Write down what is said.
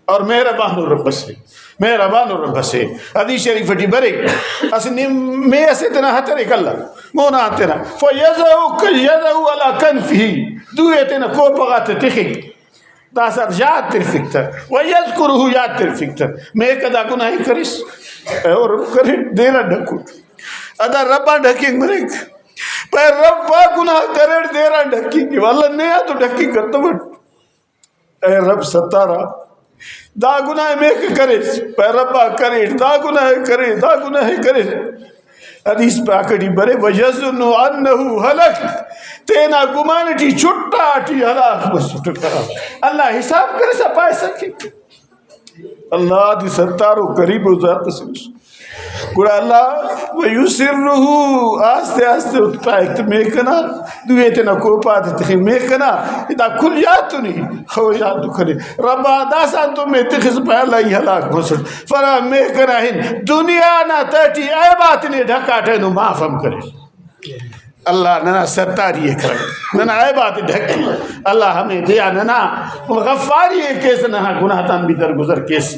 اور مہربان رب سے مہربان رب سے حدیث شریف ٹی برے اسنی میں اسے تنا ہتر کلا مونا تنا فیزو یدو علی کنفی دوے تنا کو پغات تخی تاثر یاد تر فکتر ویذکرہ یاد تر فکتر میں کدا گناہی کریس اور کرے دیرا ڈھکو ادا ربا ڈھکیں مریک پر ربا گناہ کرے دیرا ڈھکیں گی واللہ نیا تو ڈھکی کرتا بٹ اے رب ستارا دا گناہ میں کرے پر ربا کرے دا گناہ کرے دا گناہ کرے حدیث پاکڑی برے وَيَظُنُّ أَنَّهُ هَلَكَ تینا گمانٹی چھٹا ٹی ہلاک بسٹ کرا اللہ حساب کرے سا پائے سکے اللہ دی ستارو قریب و ذات سے گوڑا اللہ وَيُسِرُّهُ آستے آستے اتپائے میں کنا دوئے تینا کوپا تخی میں کنا اتا کل یاد تو نہیں خو یاد تو کرے ربا داسان تو میں تخیص پہ اللہ ہی ہلاک بسٹ فرا میں کنا ہن دنیا نا تاٹی اے بات نے ڈھکاٹے نو معاف ہم کرے اللہ ننا ستاری کرے ننا اے بات ڈھکی اللہ ہمیں دیا ننا غفاری کیس نہا گناہ تان بھی در گزر کیس